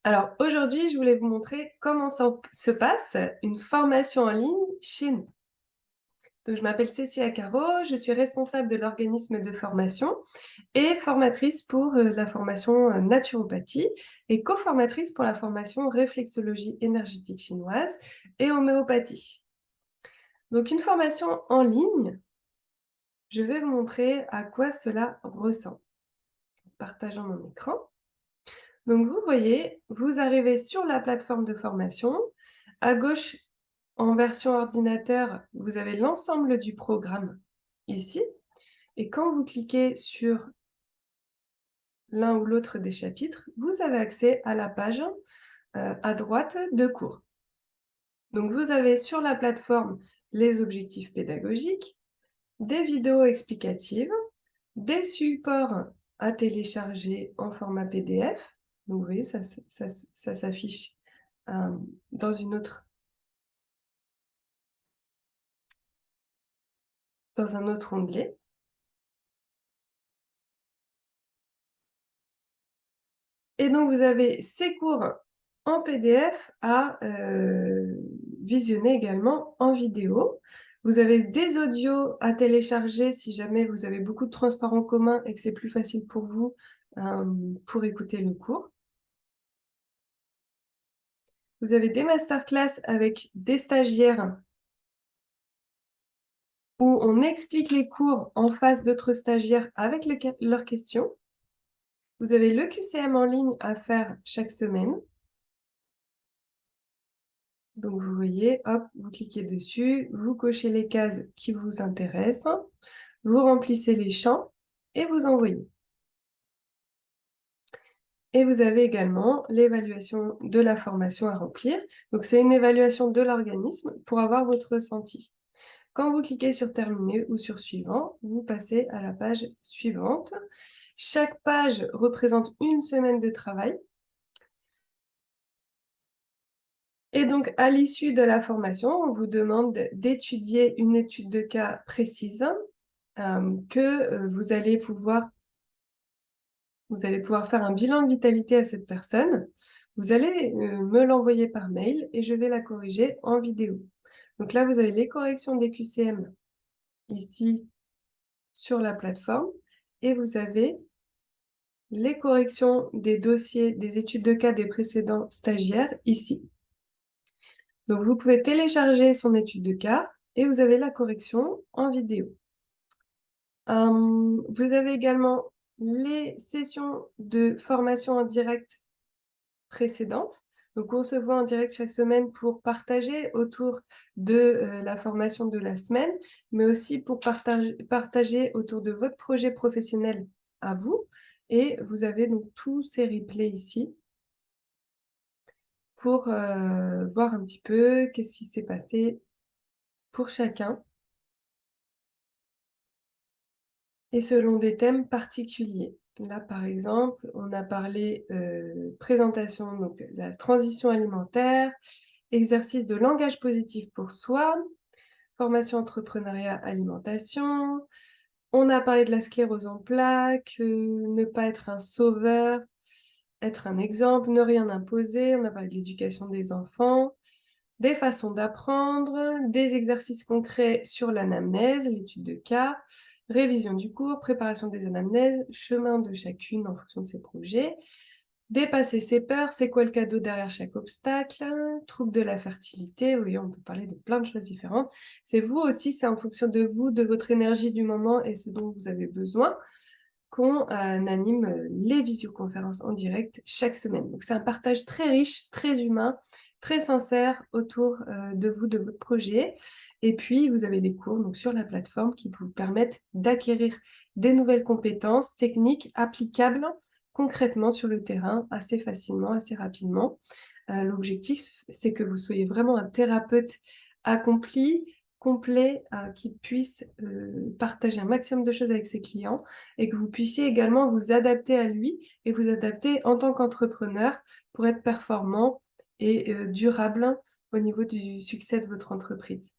Alors aujourd'hui, je voulais vous montrer comment se passe une formation en ligne chez nous. Donc, je m'appelle Cécilia Caro, je suis responsable de l'organisme de formation et formatrice pour la formation naturopathie et co-formatrice pour la formation réflexologie énergétique chinoise et homéopathie. Donc une formation en ligne, je vais vous montrer à quoi cela ressemble. En partageant mon écran. Donc vous voyez, vous arrivez sur la plateforme de formation. À gauche, en version ordinateur, vous avez l'ensemble du programme ici. Et quand vous cliquez sur l'un ou l'autre des chapitres, vous avez accès à la page à droite de cours. Donc vous avez sur la plateforme les objectifs pédagogiques, des vidéos explicatives, des supports à télécharger en format PDF. Donc vous voyez, ça s'affiche dans un autre onglet. Et donc vous avez ces cours en PDF à visionner également en vidéo. Vous avez des audios à télécharger si jamais vous avez beaucoup de transports en commun et que c'est plus facile pour vous pour écouter le cours. Vous avez des masterclass avec des stagiaires où on explique les cours en face d'autres stagiaires avec leurs questions. Vous avez le QCM en ligne à faire chaque semaine. Donc vous voyez, hop, vous cliquez dessus, vous cochez les cases qui vous intéressent, vous remplissez les champs et vous envoyez. Et vous avez également l'évaluation de la formation à remplir. Donc c'est une évaluation de l'organisme pour avoir votre ressenti. Quand vous cliquez sur terminer ou sur suivant, vous passez à la page suivante. Chaque page représente une semaine de travail. Et donc, à l'issue de la formation, on vous demande d'étudier une étude de cas précise que vous allez pouvoir faire un bilan de vitalité à cette personne. Vous allez me l'envoyer par mail et je vais la corriger en vidéo. Donc là, vous avez les corrections des QCM ici sur la plateforme et vous avez les corrections des dossiers, des études de cas des précédents stagiaires ici. Donc, vous pouvez télécharger son étude de cas et vous avez la correction en vidéo. Vous avez également les sessions de formation en direct précédentes. Donc, on se voit en direct chaque semaine pour partager autour de la formation de la semaine, mais aussi pour partager autour de votre projet professionnel à vous. Et vous avez donc tous ces replays ici pour voir un petit peu qu'est-ce qui s'est passé pour chacun et selon des thèmes particuliers. Là, par exemple, on a parlé présentation, donc la transition alimentaire, exercice de langage positif pour soi, formation entrepreneuriat alimentation. On a parlé de la sclérose en plaques, ne pas être un sauveur, être un exemple, ne rien imposer. On a parlé de l'éducation des enfants, des façons d'apprendre, des exercices concrets sur l'anamnèse, l'étude de cas, révision du cours, préparation des anamnèses, chemin de chacune en fonction de ses projets, dépasser ses peurs, c'est quoi le cadeau derrière chaque obstacle, trouble de la fertilité, oui, on peut parler de plein de choses différentes. C'est vous aussi, c'est en fonction de vous, de votre énergie du moment et ce dont vous avez besoin qu'on anime les visioconférences en direct chaque semaine. Donc c'est un partage très riche, très humain, très sincère autour de vous, de votre projet. Et puis, vous avez des cours donc, sur la plateforme qui vous permettent d'acquérir des nouvelles compétences techniques applicables concrètement sur le terrain, assez facilement, assez rapidement. L'objectif, c'est que vous soyez vraiment un thérapeute accompli, complet, qui puisse partager un maximum de choses avec ses clients et que vous puissiez également vous adapter à lui et vous adapter en tant qu'entrepreneur pour être performant et durable au niveau du succès de votre entreprise.